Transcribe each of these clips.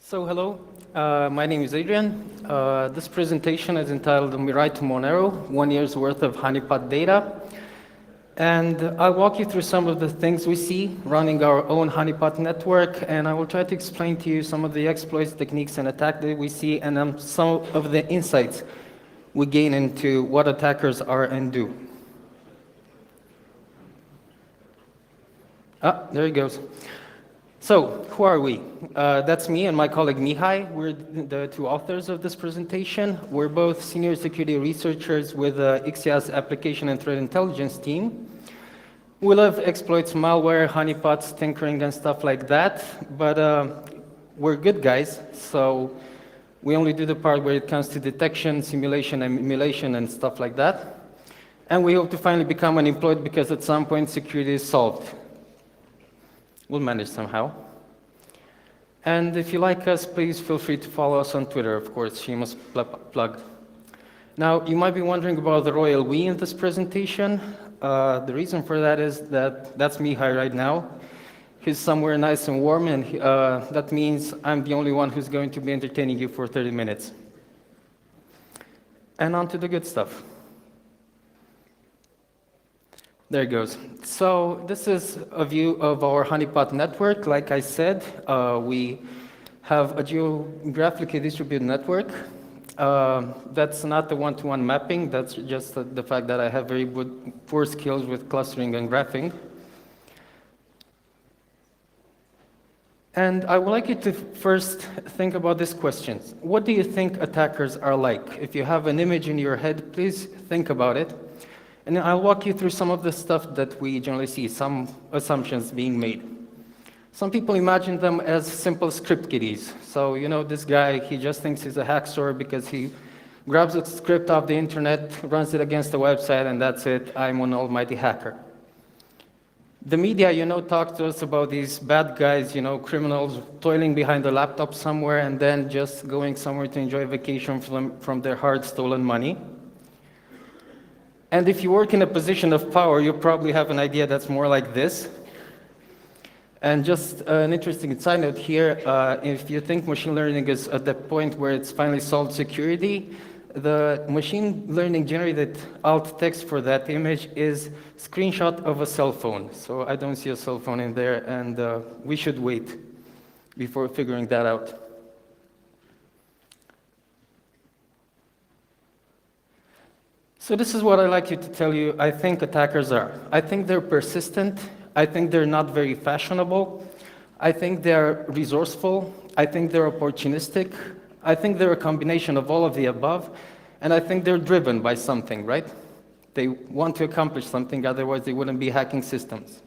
So hello, my name is Adrian. This presentation is entitled Mirai to Monero, 1 year's worth of Honeypot data. And I'll walk you through some of the things we see running our own Honeypot network, and I will try to explain to you some of the exploits, techniques, and attacks that we see, and some of the insights we gain into what attackers are and do. There he goes. So, who are we? That's me and my colleague Mirai. We're the two authors of this presentation. We're both senior security researchers with the Ixia's application and threat intelligence team. We love exploits, malware, honeypots, tinkering, and stuff like that. But we're good guys, so we only do the part where it comes to detection, simulation, and emulation, and stuff like that. And we hope to finally become unemployed because at some point security is solved. We'll manage somehow. And if you like us, please feel free to follow us on Twitter, of course, shameless plug. Now, you might be wondering about the royal we in this presentation. The reason for that is that that's Mirai right now. He's somewhere nice and warm, and that means I'm the only one who's going to be entertaining you for 30 minutes. And on to the good stuff. There it goes. So this is a view of our honeypot network. Like I said, we have a geographically distributed network. That's not the one-to-one mapping. That's just the fact that I have very poor skills with clustering and graphing. And I would like you to first think about these questions. What do you think attackers are like? If you have an image in your head, please think about it. And I'll walk you through some of the stuff that we generally see, some assumptions being made. Some people imagine them as simple script kiddies. So, you know, this guy, he just thinks he's a hackster because he grabs a script off the internet, runs it against a website, and that's it. I'm an almighty hacker. The media, you know, talk to us about these bad guys, you know, criminals toiling behind a laptop somewhere and then just going somewhere to enjoy vacation from their hard-stolen money. And if you work in a position of power, you probably have an idea that's more like this. And just an interesting side note here, if you think machine learning is at the point where it's finally solved security, the machine learning generated alt text for that image is screenshot of a cell phone. So I don't see a cell phone in there, and we should wait before figuring that out. So this is what I'd like you to tell you I think attackers are. I think they're persistent. I think they're not very fashionable. I think they're resourceful. I think they're opportunistic. I think they're a combination of all of the above. And I think they're driven by something, right? They want to accomplish something, otherwise they wouldn't be hacking systems.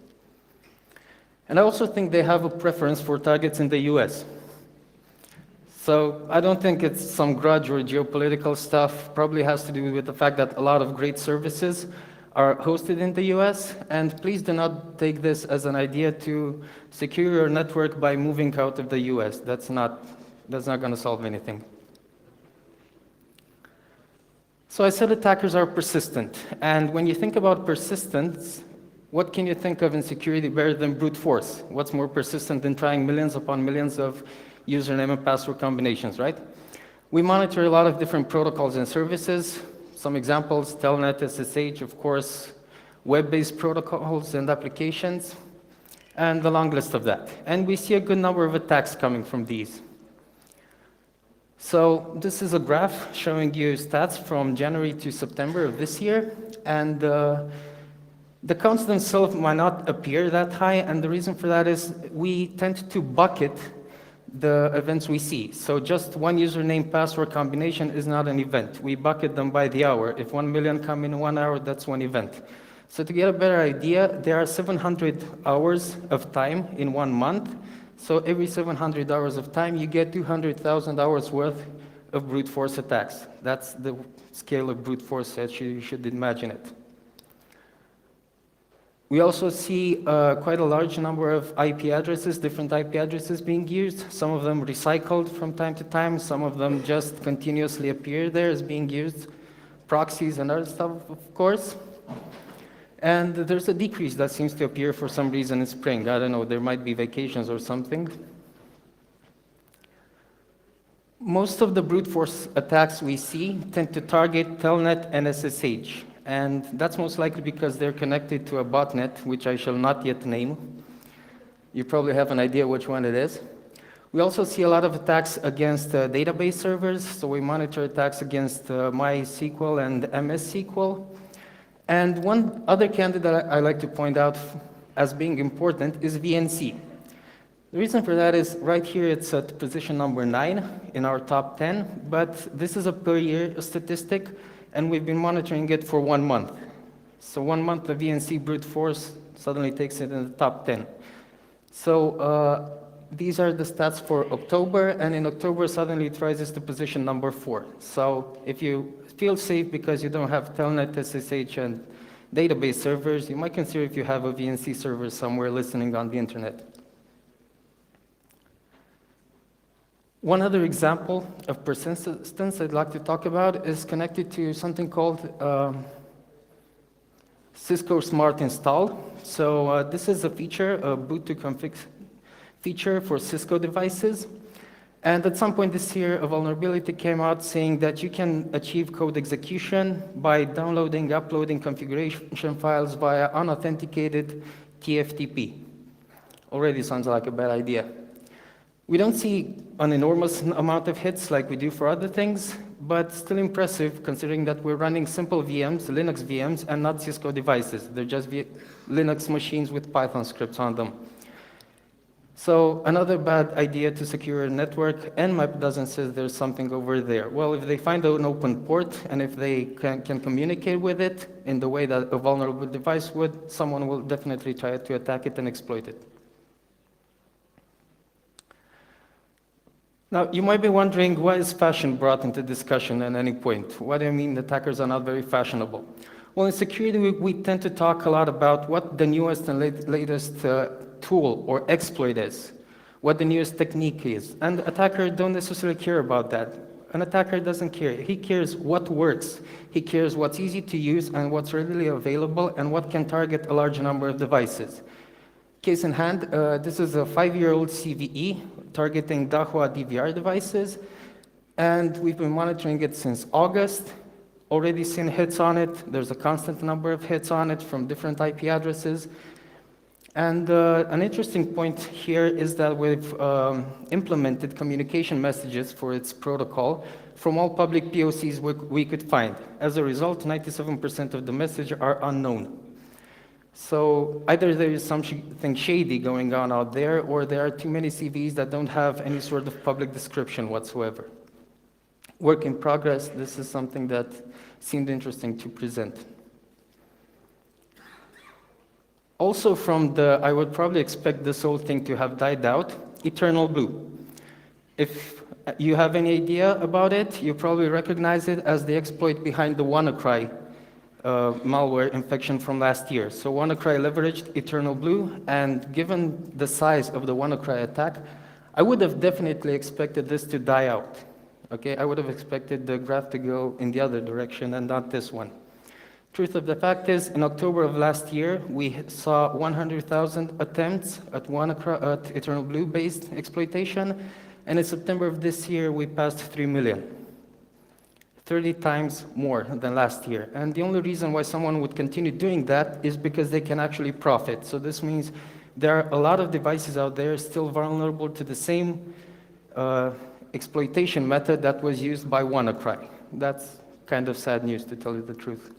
And I also think they have a preference for targets in the US. So I don't think it's some grudge or geopolitical stuff. Probably has to do with the fact that a lot of great services are hosted in the US. And please do not take this as an idea to secure your network by moving out of the US. That's not going to solve anything. So I said attackers are persistent. And when you think about persistence, what can you think of in security better than brute force? What's more persistent than trying millions upon millions of username and password combinations, right? We monitor a lot of different protocols and services. Some examples, Telnet, SSH, of course, web-based protocols and applications, and the long list of that. And we see a good number of attacks coming from these. So this is a graph showing you stats from January to September of this year. And the counts themselves might not appear that high, and the reason for that is we tend to bucket the events we see. So just one username password combination is not an event. We bucket them by the hour. If 1 million come in 1 hour, that's one event. So to get a better idea, there are 700 hours of time in 1 month. So every 700 hours of time, you get 200,000 hours worth of brute force attacks. That's the scale of brute force that you should imagine it. We also see quite a large number of IP addresses, different IP addresses being used, some of them recycled from time to time, some of them just continuously appear there as being used, proxies and other stuff, of course. And there's a decrease that seems to appear for some reason in spring. I don't know, there might be vacations or something. Most of the brute force attacks we see tend to target Telnet and SSH, and that's most likely because they're connected to a botnet, which I shall not yet name. You probably have an idea which one it is. We also see a lot of attacks against database servers, so we monitor attacks against MySQL and MS SQL. And one other candidate I like to point out as being important is VNC. The reason for that is right here it's at position number 9 in our top 10, but this is a per year statistic, and we've been monitoring it for 1 month. So 1 month of VNC brute force suddenly takes it in the top 10. So these are the stats for October, and in October suddenly it rises to position number 4. So if you feel safe because you don't have Telnet, SSH, and database servers, you might consider if you have a VNC server somewhere listening on the internet. One other example of persistence I'd like to talk about is connected to something called Cisco Smart Install. So this is a feature, a boot to config feature for Cisco devices. And at some point this year, a vulnerability came out saying that you can achieve code execution by downloading, uploading configuration files via unauthenticated TFTP. Already sounds like a bad idea. We don't see an enormous amount of hits like we do for other things, but still impressive considering that we're running simple VMs, Linux VMs, and not Cisco devices. They're just Linux machines with Python scripts on them. So another bad idea to secure a network, Nmap doesn't say there's something over there. Well, if they find an open port, and if they can communicate with it in the way that a vulnerable device would, someone will definitely try to attack it and exploit it. Now, you might be wondering, why is fashion brought into discussion at any point? What do I mean attackers are not very fashionable? Well, in security, we tend to talk a lot about what the newest and latest tool or exploit is, what the newest technique is. And attackers don't necessarily care about that. An attacker doesn't care. He cares what works. He cares what's easy to use and what's readily available and what can target a large number of devices. Case in hand, this is a 5-year-old CVE targeting Dahua DVR devices, and we've been monitoring it since August. Already seen hits on it. There's a constant number of hits on it from different IP addresses. And an interesting point here is that we've implemented communication messages for its protocol from all public POCs we could find. As a result, 97% of the messages are unknown. So either there is something shady going on out there, or there are too many CVs that don't have any sort of public description whatsoever. Work in progress, this is something that seemed interesting to present. Also from I would probably expect this whole thing to have died out, Eternal Blue. If you have any idea about it, you probably recognize it as the exploit behind the WannaCry malware infection from last year. So WannaCry leveraged Eternal Blue, and given the size of the WannaCry attack, I would have definitely expected this to die out. Okay, I would have expected the graph to go in the other direction and not this one. Truth of the fact is, in October of last year, we saw 100,000 attempts at Eternal Blue-based exploitation, and in September of this year, we passed 3 million. 30 times more than last year. And the only reason why someone would continue doing that is because they can actually profit. So this means there are a lot of devices out there still vulnerable to the same exploitation method that was used by WannaCry. That's kind of sad news, to tell you the truth.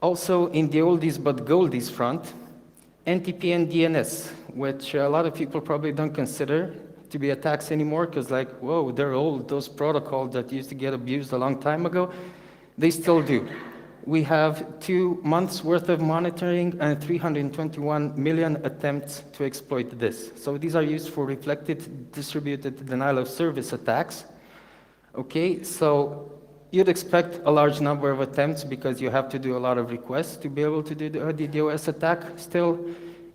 Also, in the oldies but goldies front, NTP and DNS, which a lot of people probably don't consider to be attacks anymore, because like, whoa, they're old. Those protocols that used to get abused a long time ago, they still do. We have 2 months worth of monitoring and 321 million attempts to exploit this. So these are used for reflected distributed denial of service attacks. Okay, so you'd expect a large number of attempts because you have to do a lot of requests to be able to do a DDoS attack. Still,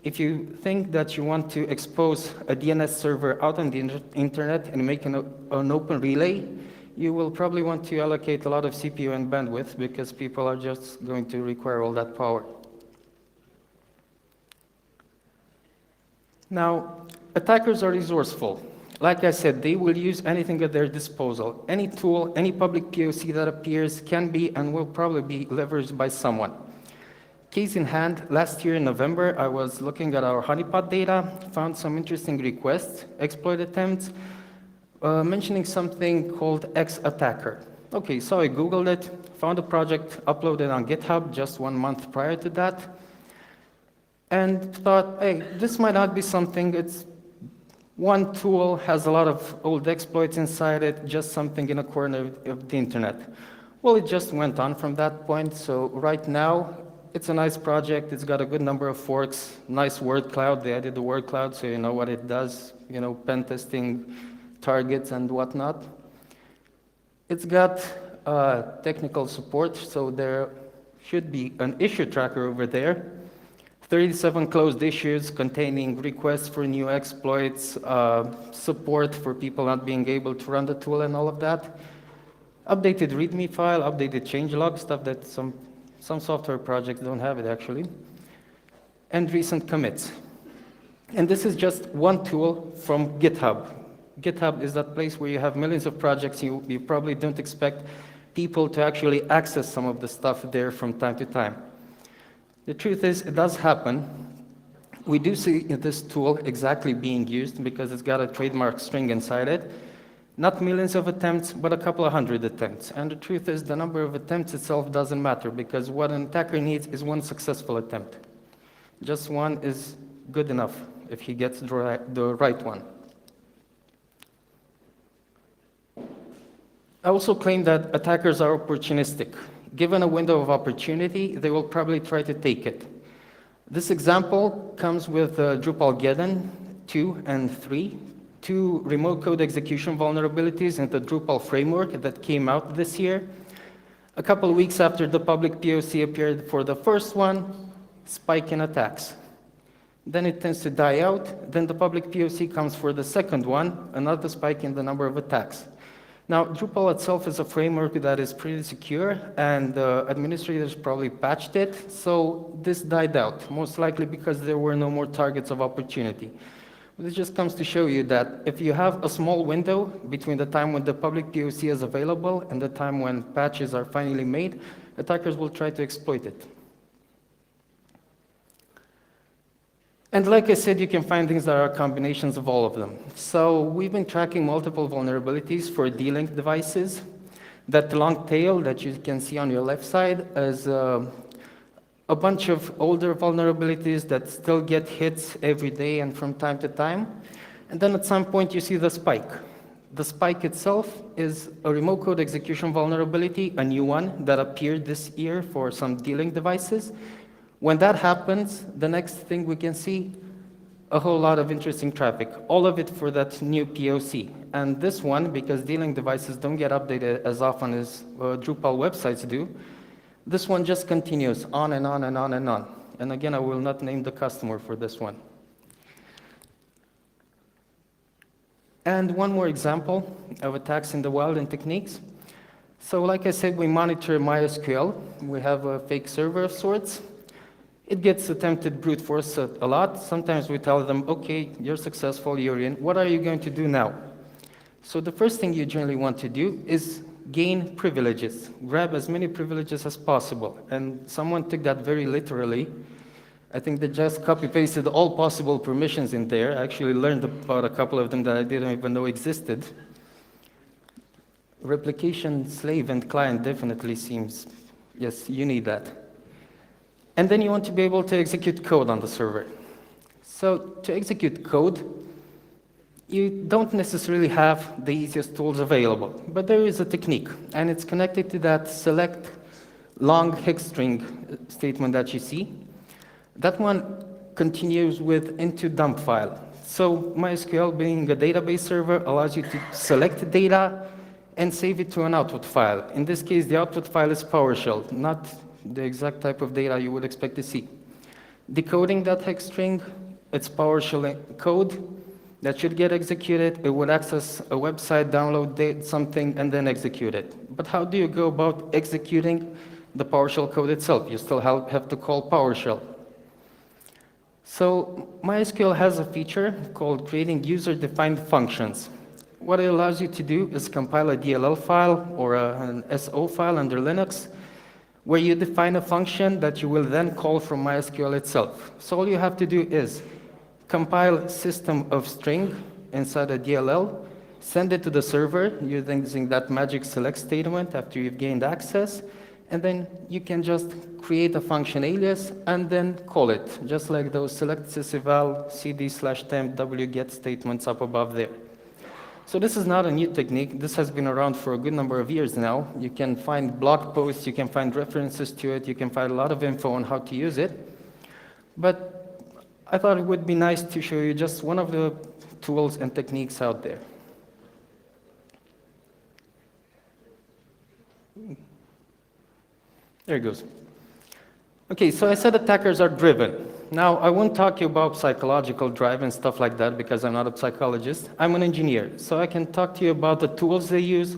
if you think that you want to expose a DNS server out on the internet and make an open relay, you will probably want to allocate a lot of CPU and bandwidth because people are just going to require all that power. Now, attackers are resourceful. Like I said, they will use anything at their disposal. Any tool, any public POC that appears can be and will probably be leveraged by someone. Case in hand, last year in November, I was looking at our Honeypot data, found some interesting requests, exploit attempts, mentioning something called X-Attacker. Okay, so I Googled it, found a project uploaded on GitHub just 1 month prior to that, and thought, hey, this might not be something, it's one tool, has a lot of old exploits inside it, just something in a corner of the internet. Well, it just went on from that point, so right now, it's a nice project, it's got a good number of forks, nice word cloud, they added the word cloud so you know what it does, pen testing targets and whatnot. It's got technical support, so there should be an issue tracker over there. 37 closed issues containing requests for new exploits, support for people not being able to run the tool and all of that. Updated README file, updated changelog, stuff that some software projects don't have it actually. And recent commits. And this is just one tool from GitHub. GitHub is that place where you have millions of projects. You probably don't expect people to actually access some of the stuff there from time to time. The truth is, it does happen. We do see this tool exactly being used because it's got a trademark string inside it. Not millions of attempts, but a couple of hundred attempts. And the truth is, the number of attempts itself doesn't matter because what an attacker needs is one successful attempt. Just one is good enough if he gets the right one. I also claim that attackers are opportunistic. Given a window of opportunity, they will probably try to take it. This example comes with Drupal 2 and 3, two remote code execution vulnerabilities in the Drupal framework that came out this year. A couple of weeks after the public POC appeared for the first one, spike in attacks. Then it tends to die out. Then the public POC comes for the second one, another spike in the number of attacks. Now, Drupal itself is a framework that is pretty secure, and administrators probably patched it, so this died out, most likely because there were no more targets of opportunity. This just comes to show you that if you have a small window between the time when the public POC is available and the time when patches are finally made, attackers will try to exploit it. And like I said, you can find things that are combinations of all of them. So we've been tracking multiple vulnerabilities for D-Link devices. That long tail that you can see on your left side is a bunch of older vulnerabilities that still get hits every day and from time to time. And then at some point you see the spike. The spike itself is a remote code execution vulnerability, a new one that appeared this year for some D-Link devices. When that happens, the next thing we can see, a whole lot of interesting traffic, all of it for that new POC. And this one, because D-Link devices don't get updated as often as Drupal websites do, this one just continues on and on and on and on. And again, I will not name the customer for this one. And one more example of attacks in the wild and techniques. So like I said, we monitor MySQL. We have a fake server of sorts. It gets attempted brute force a lot. Sometimes we tell them, okay, you're successful, you're in. What are you going to do now? So the first thing you generally want to do is gain privileges. Grab as many privileges as possible. And someone took that very literally. I think they just copy-pasted all possible permissions in there. I actually learned about a couple of them that I didn't even know existed. Replication, slave, and client definitely seems, yes, you need that. And then you want to be able to execute code on the server. So to execute code, you don't necessarily have the easiest tools available, but there is a technique, and it's connected to that select long hex string statement that you see. That one continues with into dump file. So MySQL, being a database server, allows you to select data and save it to an output file. In this case, the output file is PowerShell, not the exact type of data you would expect to see. Decoding that hex string, it's PowerShell code that should get executed. It would access a website, download something, and then execute it. But how do you go about executing the PowerShell code itself? You still have to call PowerShell. So MySQL has a feature called creating user-defined functions. What it allows you to do is compile a DLL file or an SO file under Linux, where you define a function that you will then call from MySQL itself. So all you have to do is compile system of string inside a DLL, send it to the server using that magic select statement after you've gained access, and then you can just create a function alias and then call it, just like those select syseval cd/temp wget statements up above there. So this is not a new technique. This has been around for a good number of years now. You can find blog posts, you can find references to it, you can find a lot of info on how to use it. But I thought it would be nice to show you just one of the tools and techniques out there. There it goes. Okay, so I said attackers are driven. Now, I won't talk to you about psychological drive and stuff like that because I'm not a psychologist. I'm an engineer, so I can talk to you about the tools they use,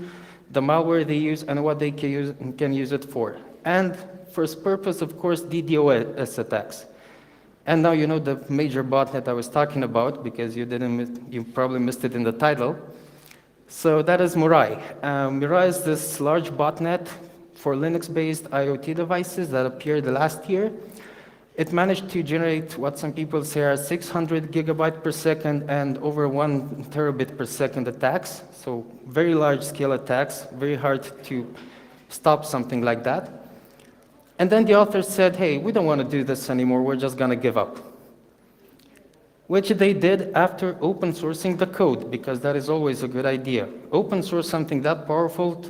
the malware they use, and what they can use it for. And first purpose, of course, DDoS attacks. And now you know the major botnet I was talking about because you probably missed it in the title. So that is Mirai. Mirai is this large botnet for Linux-based IoT devices that appeared last year. It managed to generate what some people say are 600 gigabyte per second and over 1 terabit per second attacks. So very large-scale attacks, very hard to stop something like that. And then the authors said, hey, we don't want to do this anymore, we're just going to give up. Which they did after open sourcing the code, because that is always a good idea. Open source something that powerful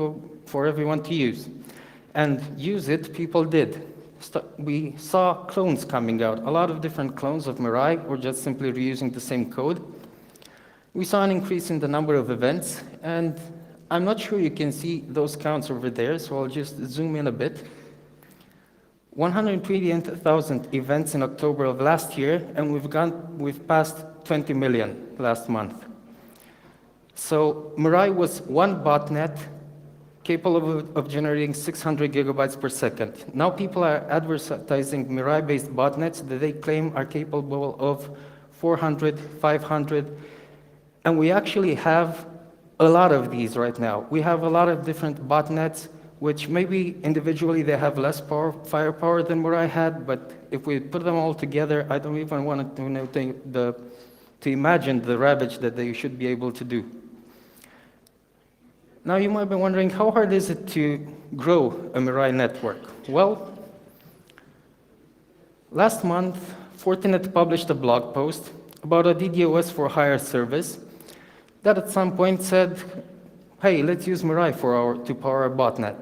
for everyone to use. And use it, people did. We saw clones coming out. A lot of different clones of Mirai were just simply reusing the same code. We saw an increase in the number of events, and I'm not sure you can see those counts over there, so I'll just zoom in a bit. 128,000 events in October of last year, and we've passed 20 million last month. So Mirai was one botnet capable of generating 600 gigabytes per second. Now people are advertising Mirai-based botnets that they claim are capable of 400, 500, and we actually have a lot of these right now. We have a lot of different botnets, which maybe individually they have less firepower than Mirai had, but if we put them all together, I don't even want to imagine the ravage that they should be able to do. Now you might be wondering, how hard is it to grow a Mirai network? Well, last month, Fortinet published a blog post about a DDoS for hire service that at some point said, hey, let's use Mirai to power a botnet.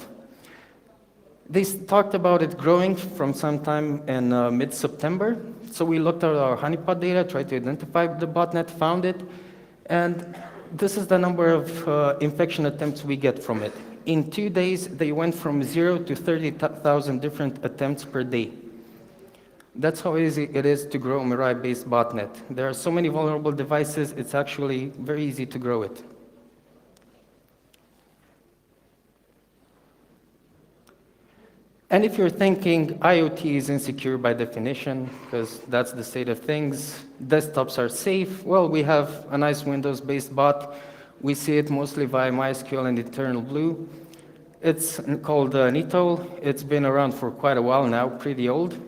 They talked about it growing from sometime in mid-September. So we looked at our Honeypot data, tried to identify the botnet, found it, and this is the number of infection attempts we get from it. In 2 days, they went from 0 to 30,000 different attempts per day. That's how easy it is to grow a Mirai-based botnet. There are so many vulnerable devices, it's actually very easy to grow it. And if you're thinking IoT is insecure by definition, because that's the state of things, desktops are safe, well, we have a nice Windows-based bot. We see it mostly via MySQL and Eternal Blue. It's called Nito. It's been around for quite a while now, pretty old.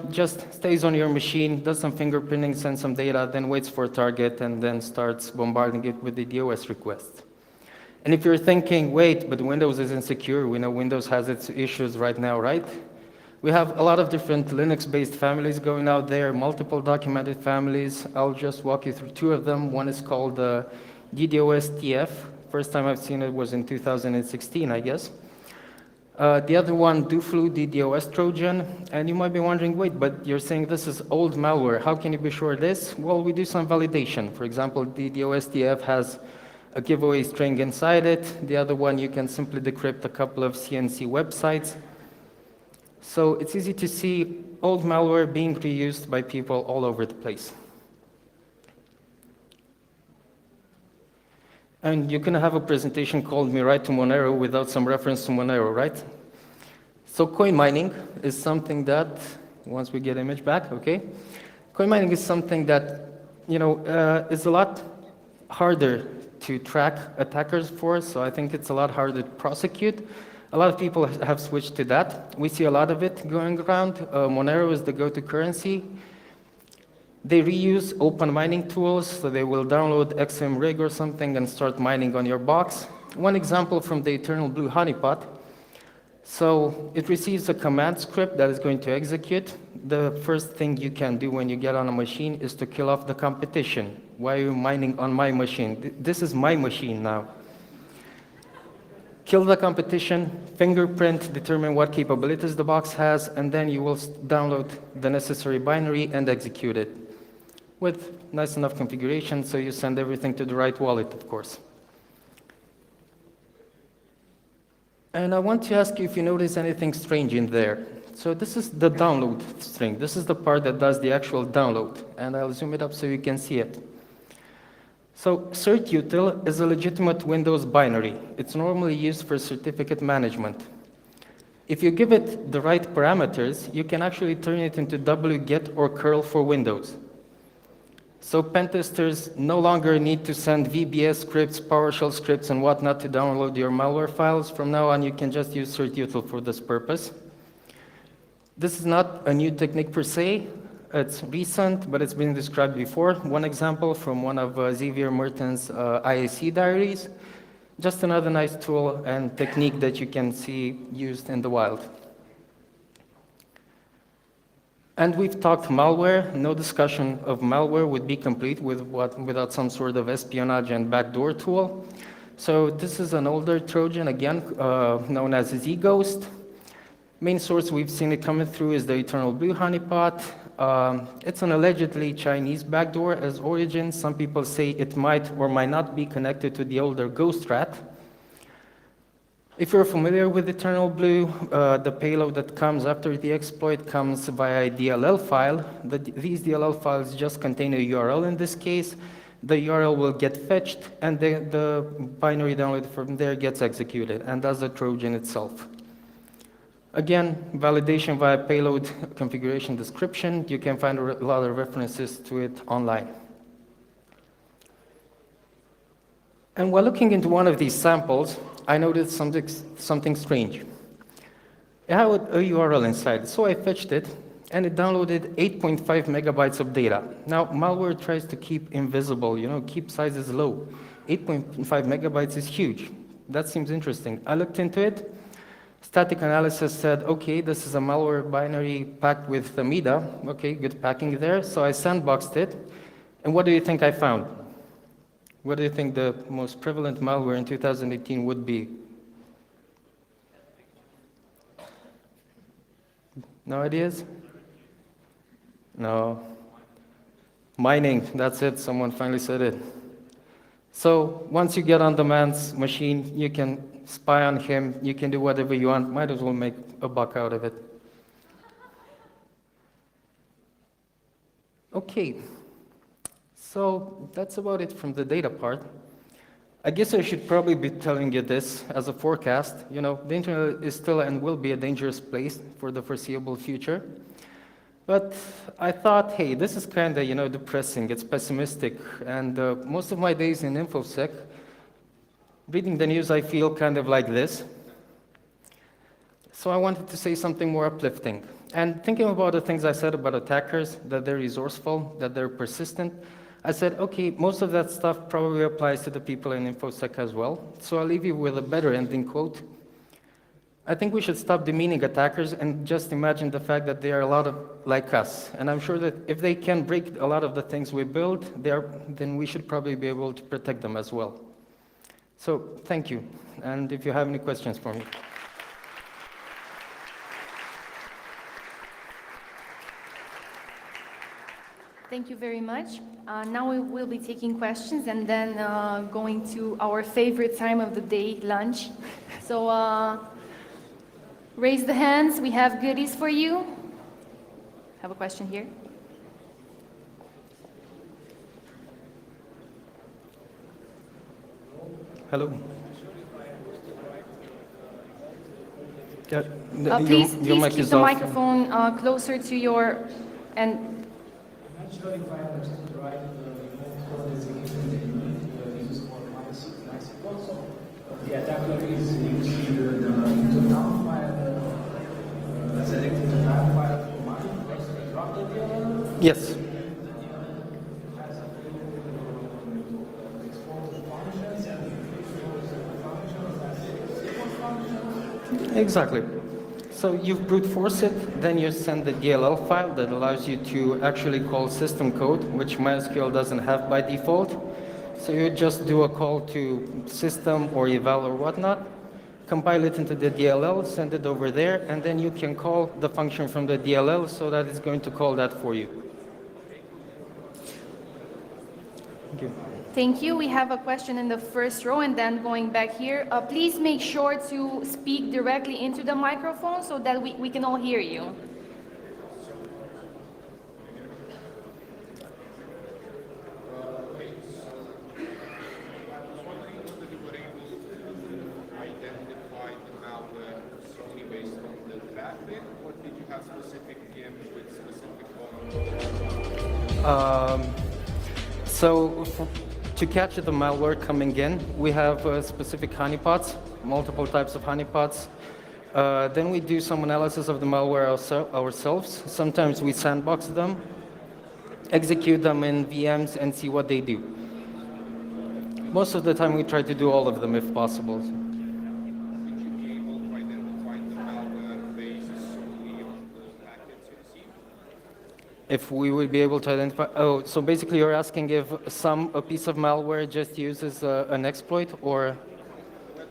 Just stays on your machine, does some fingerprinting, sends some data, then waits for a target, and then starts bombarding it with the DOS requests. And if you're thinking, wait, but Windows is insecure, we know Windows has its issues right now, right? We have a lot of different Linux-based families going out there, multiple documented families. I'll just walk you through 2 of them. One is called DDoS TF. First time I've seen it was in 2016, I guess. The other one, DoFlu DDoS Trojan. And you might be wondering, wait, but you're saying this is old malware. How can you be sure of this? Well, we do some validation. For example, DDoS TF has a giveaway string inside it. The other one, you can simply decrypt a couple of CNC websites. So it's easy to see old malware being reused by people all over the place. And you can have a presentation called Mirai to Monero without some reference to Monero, right? So coin mining is something that once we get image back, okay? Coin mining is something that, is a lot harder to track attackers for, so I think it's a lot harder to prosecute. A lot of people have switched to that. We see a lot of it going around. Monero is the go-to currency. They reuse open mining tools, so they will download XMRig or something and start mining on your box. One example from the Eternal Blue Honeypot. So it receives a command script that is going to execute. The first thing you can do when you get on a machine is to kill off the competition. Why are you mining on my machine? This is my machine now. Kill the competition, fingerprint, determine what capabilities the box has, and then you will download the necessary binary and execute it with nice enough configuration, so you send everything to the right wallet, of course. And I want to ask you if you notice anything strange in there. So this is the download string. This is the part that does the actual download, and I'll zoom it up so you can see it. So certutil is a legitimate Windows binary. It's normally used for certificate management. If you give it the right parameters, you can actually turn it into wget or curl for Windows. So pentesters no longer need to send VBS scripts, PowerShell scripts, and whatnot to download your malware files. From now on, you can just use certutil for this purpose. This is not a new technique per se. It's recent, but it's been described before. One example from one of Xavier Merton's IAC diaries. Just another nice tool and technique that you can see used in the wild. And we've talked malware. No discussion of malware would be complete without some sort of espionage and backdoor tool. So this is an older Trojan, again, known as ZGhost. Main source we've seen it coming through is the Eternal Blue Honeypot. It's an allegedly Chinese backdoor as origin. Some people say it might or might not be connected to the older Ghost Rat. If you're familiar with Eternal Blue, the payload that comes after the exploit comes via a DLL file. These DLL files just contain a URL in this case. The URL will get fetched, and the binary download from there gets executed, and that's the Trojan itself. Again, validation via payload configuration description. You can find a lot of references to it online. And while looking into one of these samples, I noticed something strange. It had a URL inside, so I fetched it, and it downloaded 8.5 megabytes of data. Now, malware tries to keep invisible, keep sizes low. 8.5 megabytes is huge. That seems interesting. I looked into it. Static analysis said, okay, this is a malware binary packed with the MIDA. Okay, good packing there. So I sandboxed it. And what do you think I found? What do you think the most prevalent malware in 2018 would be? No ideas? No. Mining, that's it. Someone finally said it. So once you get on the man's machine, you can spy on him, you can do whatever you want, might as well make a buck out of it. Okay, so that's about it from the data part. I guess I should probably be telling you this as a forecast. The internet is still and will be a dangerous place for the foreseeable future. But I thought, hey, this is kind of, depressing, it's pessimistic, and most of my days in infosec, reading the news, I feel kind of like this. So I wanted to say something more uplifting. And thinking about the things I said about attackers, that they're resourceful, that they're persistent, I said, okay, most of that stuff probably applies to the people in infosec as well. So I'll leave you with a better ending quote. I think we should stop demeaning attackers and just imagine the fact that they are a lot of like us. And I'm sure that if they can break a lot of the things we build, then we should probably be able to protect them as well. So thank you, and if you have any questions for me. Thank you very much. Now we will be taking questions and then going to our favorite time of the day, lunch. So raise the hands, we have goodies for you. Have a question here. Hello. Yeah, Please your mic keep is the off. microphone closer to your, and I'm not sure if I understood right the remote code execution technique uses for MySQL. So the attacker is using the into-down file, selecting the down file command first to drop the DLL. Yes. Has a few export functions and those functions as SQL functions. Exactly. So you brute force it, then you send the DLL file that allows you to actually call system code, which MySQL doesn't have by default. So you just do a call to system or eval or whatnot, compile it into the DLL, send it over there, and then you can call the function from the DLL so that it's going to call that for you. Thank you. thank you. We have a question in the first row, and then going back here. Please make sure to speak directly into the microphone so that we can all hear you. Identify the malware solely based on the traffic, or did you have specific games with specific To catch the malware coming in, we have specific honeypots, multiple types of honeypots. Then we do some analysis of the malware ourselves. Sometimes we sandbox them, execute them in VMs, and see what they do. Most of the time, we try to do all of them if possible. Would you be able to identify the malware based solely on the packets you received? If we would be able to identify, oh, so basically you're asking if a piece of malware just uses an exploit, or? Whether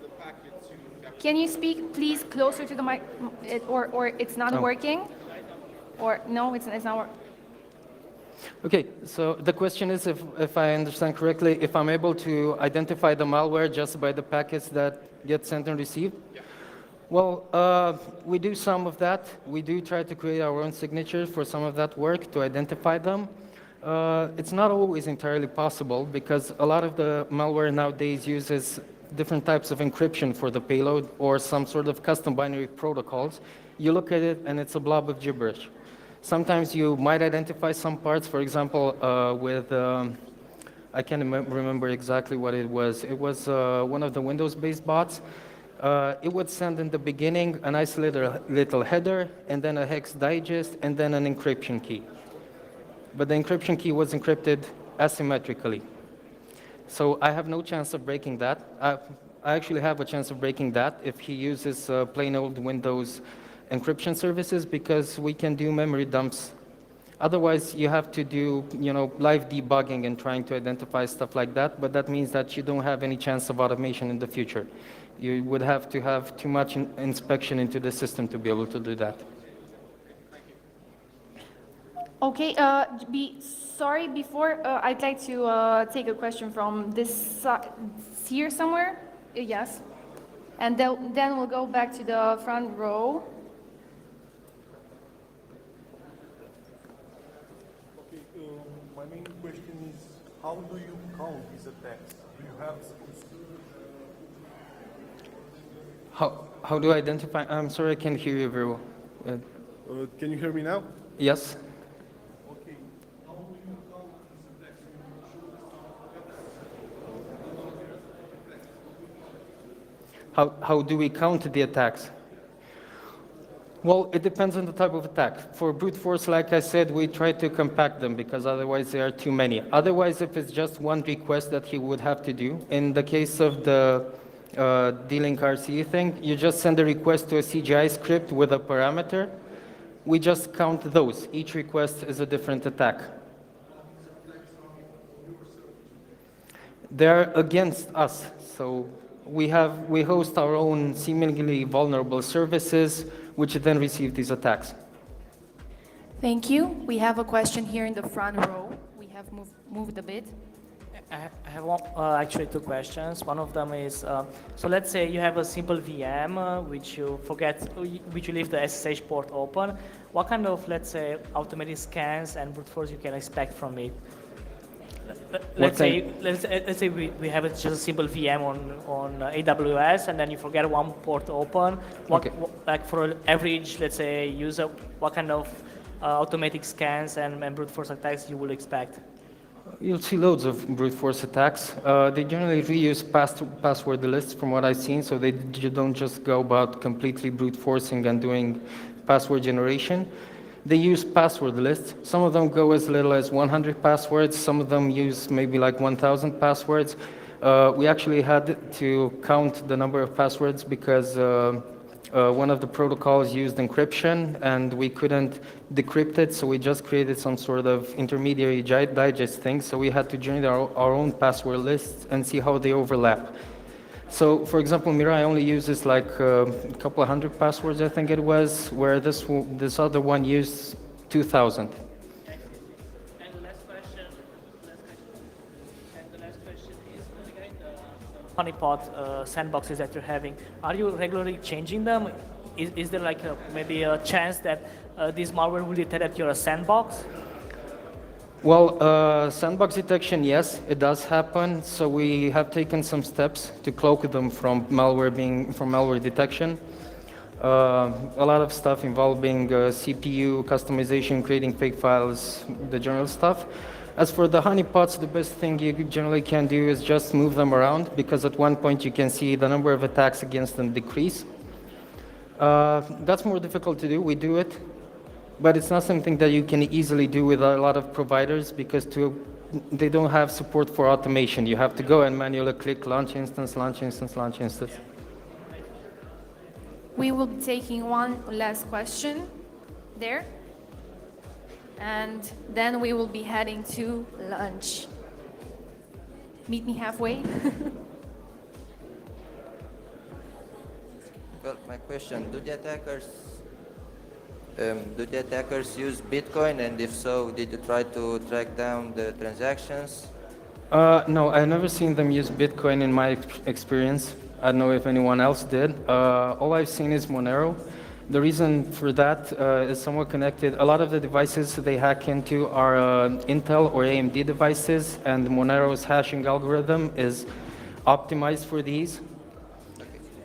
the packets you capture. Can you speak, please, closer to the mic, or it's not Oh. working? Or no, it's not working. Okay, so the question is, if I understand correctly, if I'm able to identify the malware just by the packets that get sent and received? Yeah. Well, we do some of that. We do try to create our own signatures for some of that work to identify them. It's not always entirely possible because a lot of the malware nowadays uses different types of encryption for the payload or some sort of custom binary protocols. You look at it and it's a blob of gibberish. Sometimes you might identify some parts, for example, with, I can't remember exactly what it was. It was one of the Windows-based bots. It would send in the beginning an isolated little header, and then a hex digest, and then an encryption key. But the encryption key was encrypted asymmetrically. So I have no chance of breaking that. I actually have a chance of breaking that if he uses plain old Windows encryption services, because we can do memory dumps. Otherwise, you have to do, live debugging and trying to identify stuff like that, but that means that you don't have any chance of automation in the future. You would have to have too much inspection into the system to be able to do that. Okay, sorry, before, I'd like to take a question from this here somewhere. Yes. And then we'll go back to the front row. Okay, my main question is, how do you count these attacks? Do you have How do I identify? I'm sorry, I can't hear you very well. can you hear me now? Yes? Okay. How do we count the attacks? Well, it depends on the type of attack. For brute force, like I said, we try to compact them because otherwise there are too many. Otherwise, if it's just one request that he would have to do, in the case of the D-Link RCE thing, you just send a request to a CGI script with a parameter. We just count those. Each request is a different attack. They're against us, so we host our own seemingly vulnerable services, which then receive these attacks. Thank you. We have a question here in the front row. We have moved a bit. I have actually two questions. One of them is, so let's say you have a simple VM which you leave the SSH port open. What kind of, let's say, automated scans and brute force you can expect from it? let's say we have just a simple VM on AWS, and then you forget one port open. Okay. Like for an average, let's say, user, what kind of automatic scans and brute force attacks you will expect? You'll see loads of brute force attacks. They generally reuse password lists from what I've seen, so they don't just go about completely brute forcing and doing password generation. They use password lists. Some of them go as little as 100 passwords. Some of them use maybe like 1,000 passwords. We actually had to count the number of passwords because one of the protocols used encryption and we couldn't decrypt it, so we just created some sort of intermediary digest thing. So we had to generate our own password lists and see how they overlap. So, for example, Mirai only uses like a couple of hundred passwords, I think it was, where this other one used 2,000. And the last question is regarding the honeypot sandboxes that you're having. Are you regularly changing them? Is there like maybe a chance that this malware will detect that you're a sandbox? Well, sandbox detection, yes, it does happen. So we have taken some steps to cloak them from malware detection. A lot of stuff involving CPU customization, creating fake files, the general stuff. As for the honeypots, the best thing you generally can do is just move them around, because at one point you can see the number of attacks against them decrease. That's more difficult to do. We do it. But it's not something that you can easily do with a lot of providers, because they don't have support for automation. You have to go and manually click launch instance, launch instance, launch instance. We will be taking one last question there. And then we will be heading to lunch. Meet me halfway. Well, my question, do the attackers use Bitcoin, and if so, did you try to track down the transactions? No, I've never seen them use Bitcoin in my experience. I don't know if anyone else did. All I've seen is Monero. The reason for that is somewhat connected. A lot of the devices they hack into are Intel or AMD devices, and Monero's hashing algorithm is optimized for these.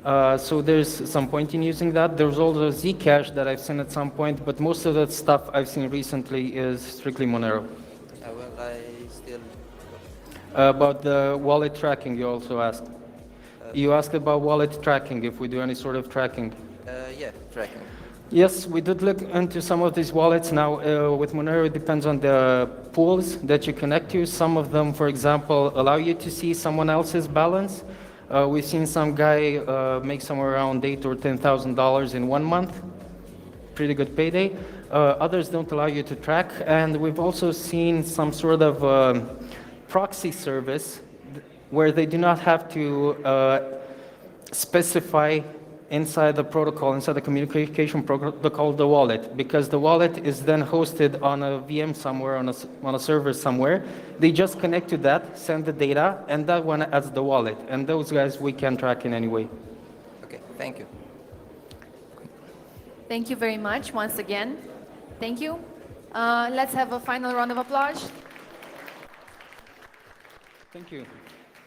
So there's some point in using that. There's also Zcash that I've seen at some point, but most of the stuff I've seen recently is strictly Monero. Well, I still... About the wallet tracking, you also asked. You asked about wallet tracking, if we do any sort of tracking. Yeah, tracking. Yes, we did look into some of these wallets. Now, with Monero, it depends on the pools that you connect to. Some of them, for example, allow you to see someone else's balance. We've seen some guy make somewhere around $8,000 or $10,000 in 1 month. Pretty good payday. Others don't allow you to track. And we've also seen some sort of proxy service where they do not have to specify inside the protocol, inside the communication protocol, the wallet, because the wallet is then hosted on a VM somewhere, on a server somewhere. They just connect to that, send the data, and that one adds the wallet. And those guys we can track in any way. Okay, thank you. Thank you very much once again. Thank you. Let's have a final round of applause. Thank you.